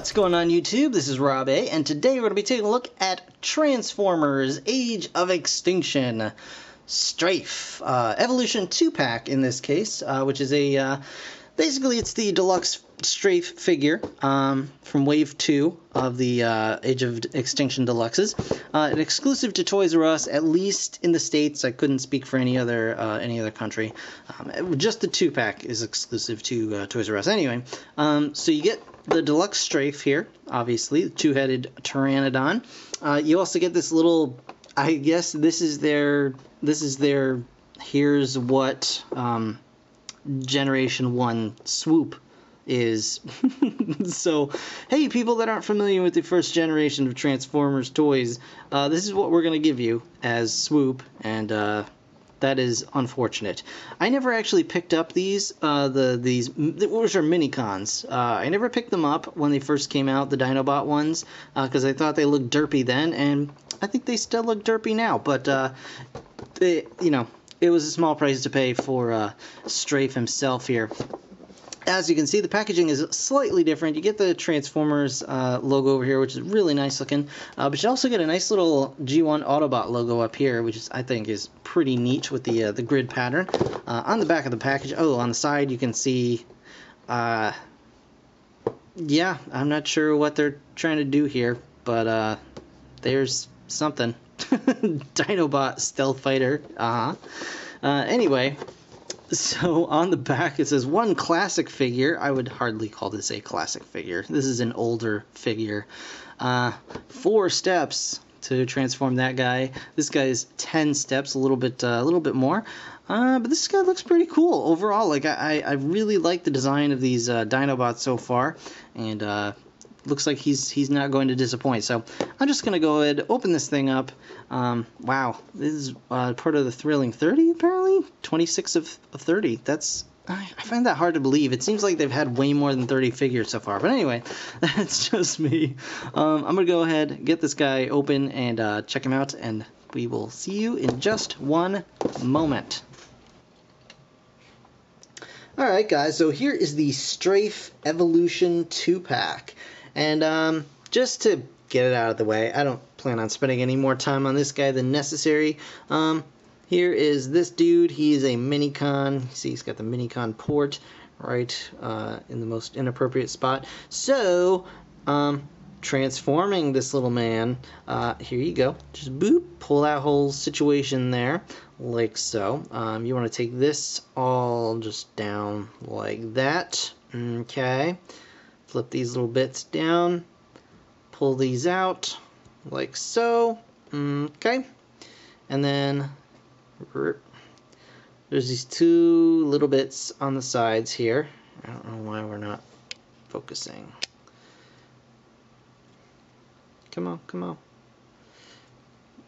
What's going on YouTube? This is Rob A, and today we're going to be taking a look at Transformers Age of Extinction Strafe Evolution 2-pack in this case, which is a basically it's the Deluxe Strafe figure from Wave 2 of the Age of Extinction Deluxes. An exclusive to Toys R Us, at least in the States. I couldn't speak for any other country. Just the 2-pack is exclusive to Toys R Us. Anyway, so you get the Deluxe Strafe here, obviously, the two-headed Pteranodon. You also get this little, I guess this is their, here's what Generation 1 swoop is. So, hey, people that aren't familiar with the first generation of Transformers toys, this is what we're going to give you as swoop, and that is unfortunate. I never actually picked up these, which are mini-cons. I never picked them up when they first came out, the Dinobot ones, because I thought they looked derpy then, and I think they still look derpy now, but, it was a small price to pay for Strafe himself here. As you can see, the packaging is slightly different. You get the Transformers logo over here, which is really nice looking. But you also get a nice little G1 Autobot logo up here, which is, I think, is pretty neat with the grid pattern. On the back of the package, on the side, you can see, yeah, I'm not sure what they're trying to do here, but there's something. Dinobot Stealth Fighter. Anyway. So on the back it says one classic figure. I would hardly call this a classic figure. This is an older figure. 4 steps to transform that guy. This guy's 10 steps, a little bit more. But this guy looks pretty cool overall. Like I really like the design of these Dinobots so far, and looks like he's not going to disappoint. So I'm just gonna go ahead, open this thing up. Wow, this is part of the thrilling 30 apparently. 26 of 30. I find that hard to believe. It seems like they've had way more than 30 figures so far. But anyway, that's just me. I'm gonna go ahead, get this guy open, and check him out, and we will see you in just one moment. Alright guys, so here is the Strafe Evolution 2-pack. And just to get it out of the way, I don't plan on spending any more time on this guy than necessary. Here is this dude. He is a Minicon. You see he's got the Minicon port right in the most inappropriate spot. So, transforming this little man, here you go. Just boop, pull that whole situation there, like so. You want to take this all just down like that. Okay. Flip these little bits down, pull these out like so. Okay, and then there's these 2 little bits on the sides here. I don't know why we're not focusing. Come on, come on.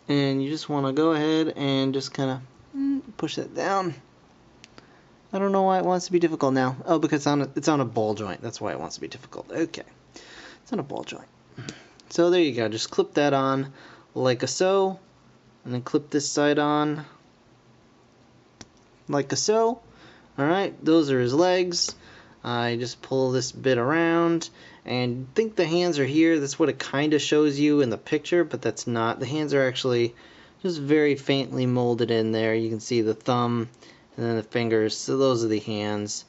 And you just want to go ahead and just kind of push that down. I don't know why it wants to be difficult now. Oh, because it's on a ball joint. That's why it wants to be difficult. Okay. It's on a ball joint. So there you go. Just clip that on like a so. And then clip this side on like a so. Alright, those are his legs. I just pull this bit around. And think the hands are here. That's what it kind of shows you in the picture, but that's not. The hands are actually just very faintly molded in there. You can see the thumb and then the fingers, so those are the hands.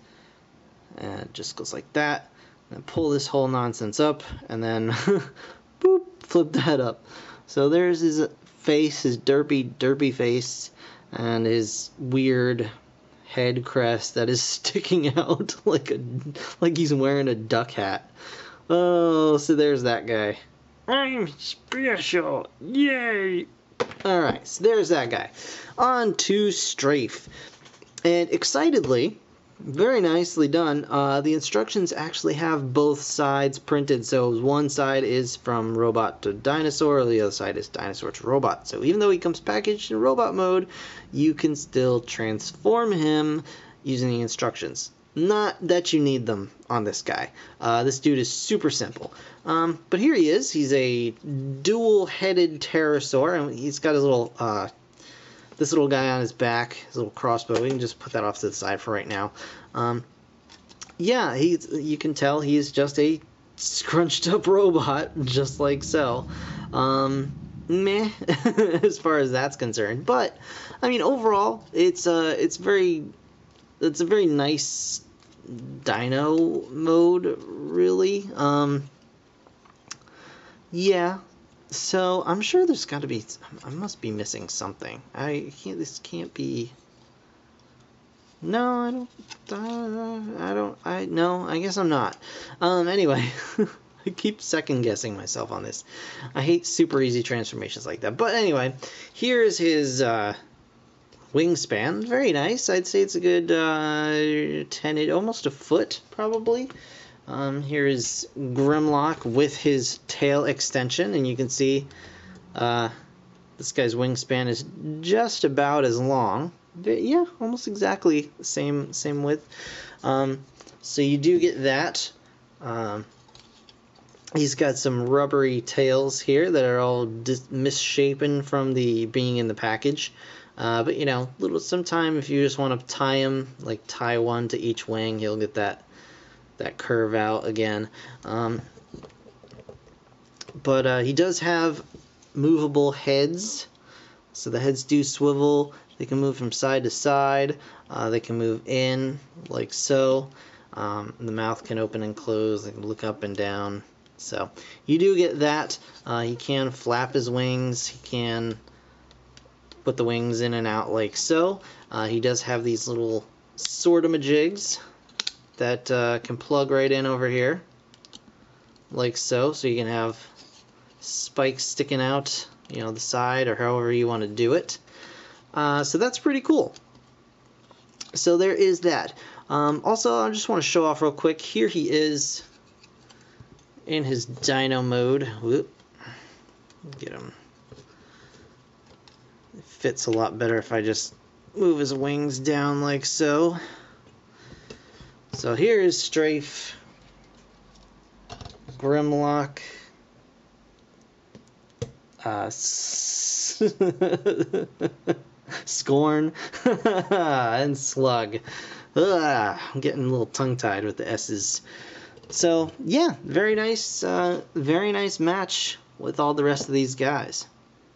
And it just goes like that. And pull this whole nonsense up, and then boop, flip that up. So there's his face, his derpy face, and his weird head crest that is sticking out like he's wearing a duck hat. Oh, so there's that guy. I'm special, yay! Alright, so there's that guy. On to Strafe. And excitedly, very nicely done, the instructions actually have both sides printed. So one side is from robot to dinosaur, the other side is dinosaur to robot. So even though he comes packaged in robot mode, you can still transform him using the instructions. Not that you need them on this guy. This dude is super simple. But here he is. He's a dual-headed pterosaur, and he's got his little this little guy on his back, his little crossbow. We can just put that off to the side for right now. Yeah, you can tell he's just a scrunched up robot, just like so. Meh, as far as that's concerned. But I mean, overall, it's a very nice dino mode, really. Yeah. So I'm sure there's got to be. I must be missing something. I can't. This can't be. No, I don't. I don't. No. I guess I'm not. Anyway. I keep second guessing myself on this. I hate super easy transformations like that. But anyway, here's his wingspan. Very nice. I'd say it's a good 10, almost a foot probably. Here is Grimlock with his tail extension, and you can see this guy's wingspan is just about as long. But yeah, almost exactly the same width. So you do get that. He's got some rubbery tails here that are all misshapen from the being in the package. But you know, sometime if you just want to tie him, like tie one to each wing, he'll get that curve out again. But he does have movable heads, so the heads do swivel. They can move from side to side. They can move in like so. The mouth can open and close. They can look up and down. So you do get that. He can flap his wings. He can put the wings in and out like so. He does have these little sortamajigs that can plug right in over here like so. So you can have spikes sticking out, you know, the side or however you want to do it. So that's pretty cool. So there is that. Also, I just want to show off real quick. Here he is in his dino mode. Whoop. Get him. It fits a lot better if I just move his wings down like so. So here is Strafe Grimlock. Scorn and Slug. I'm getting a little tongue-tied with the S's. So yeah, very nice match with all the rest of these guys.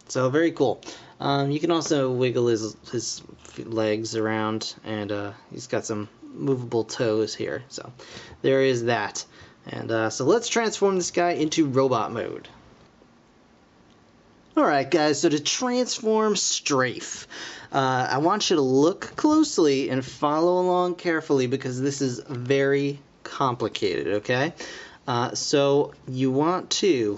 So very cool. You can also wiggle his legs around, and he's got some movable toes here. So there is that. And so let's transform this guy into robot mode. Alright guys, so to transform Strafe, I want you to look closely and follow along carefully because this is very complicated, okay? So you want to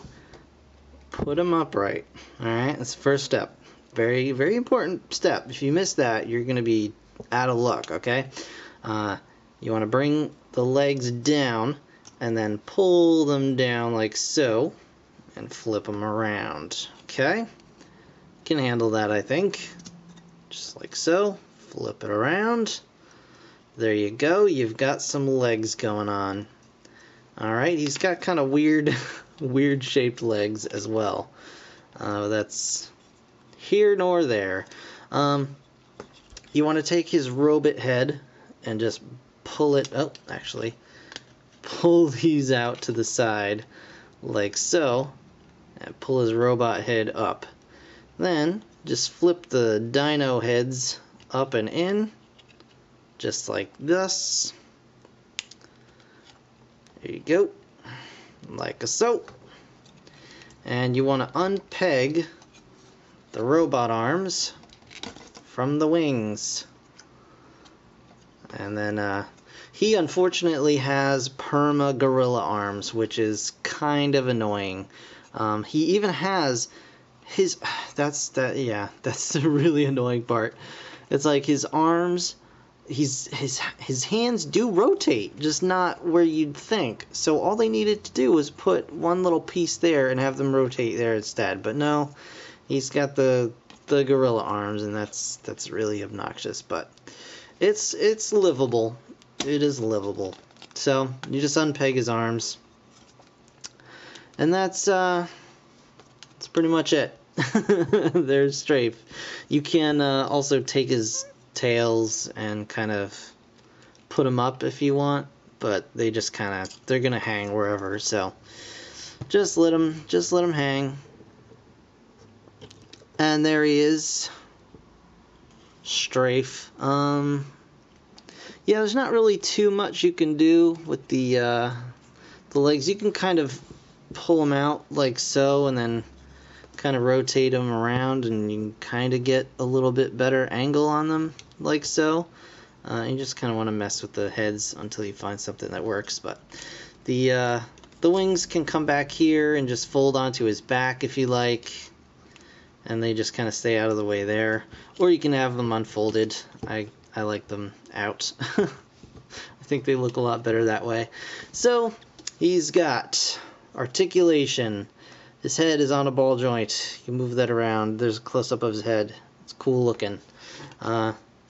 put him upright, alright? That's the first step. Very, very important step. If you miss that, you're going to be out of luck, okay? You want to bring the legs down and then pull them down like so and flip them around. Okay, can handle that, I think. Just like so. Flip it around. There you go. You've got some legs going on. Alright, he's got kind of weird shaped legs as well. That's here nor there. You want to take his robot head and just pull it. Oh, actually, pull these out to the side like so. And pull his robot head up. Then just flip the dino heads up and in, just like this. There you go, like so. And you want to unpeg the robot arms from the wings. And then he unfortunately has perma gorilla arms, which is kind of annoying. He even has his, that's the really annoying part. It's like his arms, his hands do rotate, just not where you'd think. So all they needed to do was put one little piece there and have them rotate there instead. But no, he's got the gorilla arms, and that's really obnoxious. But it's livable. It is livable. So you just unpeg his arms. And that's pretty much it. There's Strafe. You can also take his tails and kind of put him up if you want, but they just kind of, they're gonna hang wherever, so just let them hang. And there he is, Strafe. Yeah, there's not really too much you can do with the legs. You can kind of pull them out like so, and then kind of rotate them around, and you can kind of get a little bit better angle on them like so. You just kind of want to mess with the heads until you find something that works. But the wings can come back here and just fold onto his back if you like, and they just kind of stay out of the way there. Or you can have them unfolded. I like them out. I think they look a lot better that way. So he's got articulation. His head is on a ball joint. You move that around. There's a close-up of his head. It's cool looking.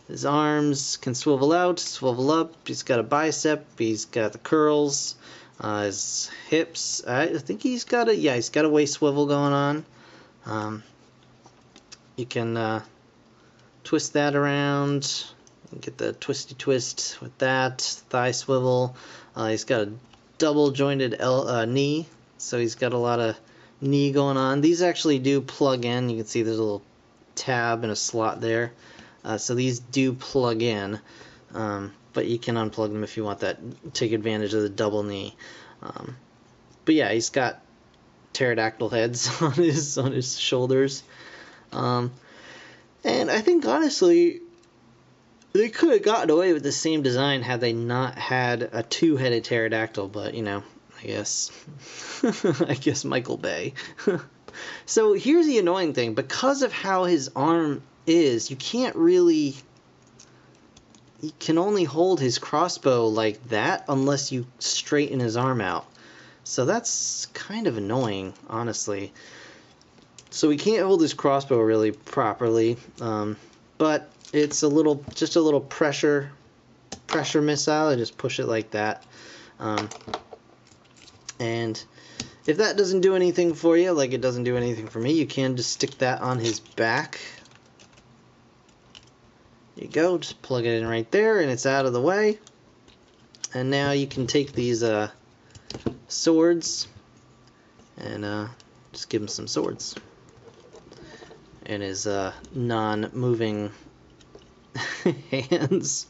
His arms can swivel out, swivel up. He's got a bicep. He's got the curls. His hips. I think he's got a waist swivel going on. You can twist that around. Get the twisty twist with that. Thigh swivel. He's got a double jointed knee, so he's got a lot of knee going on. These actually do plug in. You can see there's a little tab and a slot there. So these do plug in, but you can unplug them if you want that. Take advantage of the double knee. But yeah, he's got pterodactyl heads on his shoulders. And I think honestly, they could have gotten away with the same design had they not had a two-headed pterodactyl, but, you know, I guess I guess Michael Bay. So here's the annoying thing. Because of how his arm is, you can only hold his crossbow like that unless you straighten his arm out. So that's kind of annoying, honestly. So he can't hold his crossbow really properly, but it's just a little pressure missile. I just push it like that, and if that doesn't do anything for you, like it doesn't do anything for me, you can just stick that on his back. There you go, just plug it in right there, and it's out of the way. And now you can take these swords and just give him some swords. And his non-moving hands,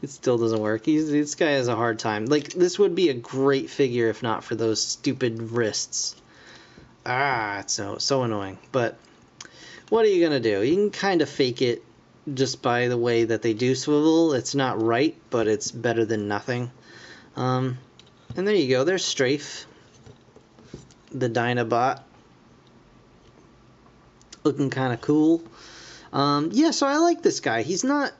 it still doesn't work. This guy has a hard time. Like, this would be a great figure if not for those stupid wrists. It's so annoying. But what are you gonna do? You can kind of fake it just by the way that they do swivel. It's not right, but it's better than nothing. And there you go. There's Strafe, the Dinobot. Looking kind of cool. Yeah, so I like this guy. He's not...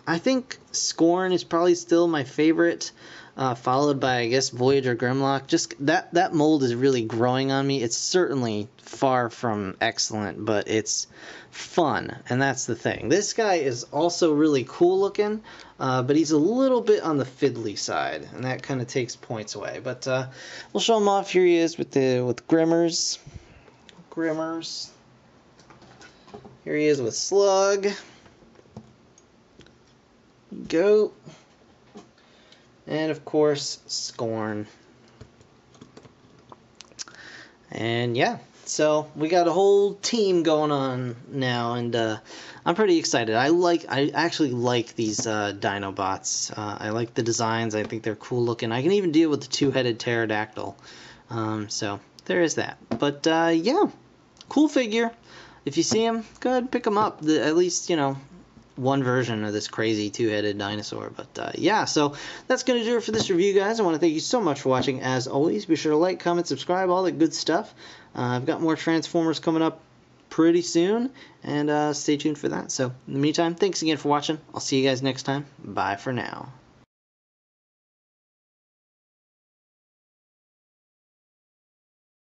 I think Scorn is probably still my favorite, followed by, I guess, Voyager Grimlock. Just that mold is really growing on me. It's certainly far from excellent, but it's fun, and that's the thing. This guy is also really cool looking, but he's a little bit on the fiddly side, and that kind of takes points away. But we'll show him off. Here he is with Grimmers. Here he is with Slug. Go. And of course, Scorn. And yeah, so we got a whole team going on now, and I'm pretty excited. I actually like these Dinobots. I like the designs. I think they're cool looking. I can even deal with the two-headed pterodactyl. So there is that. But yeah, cool figure. If you see him, go ahead and pick him up. At least, you know, one version of this crazy two-headed dinosaur. But yeah, so that's going to do it for this review, guys. I want to thank you so much for watching. As always, be sure to like, comment, subscribe, all that good stuff. I've got more Transformers coming up pretty soon, and stay tuned for that. So in the meantime, thanks again for watching. I'll see you guys next time. Bye for now.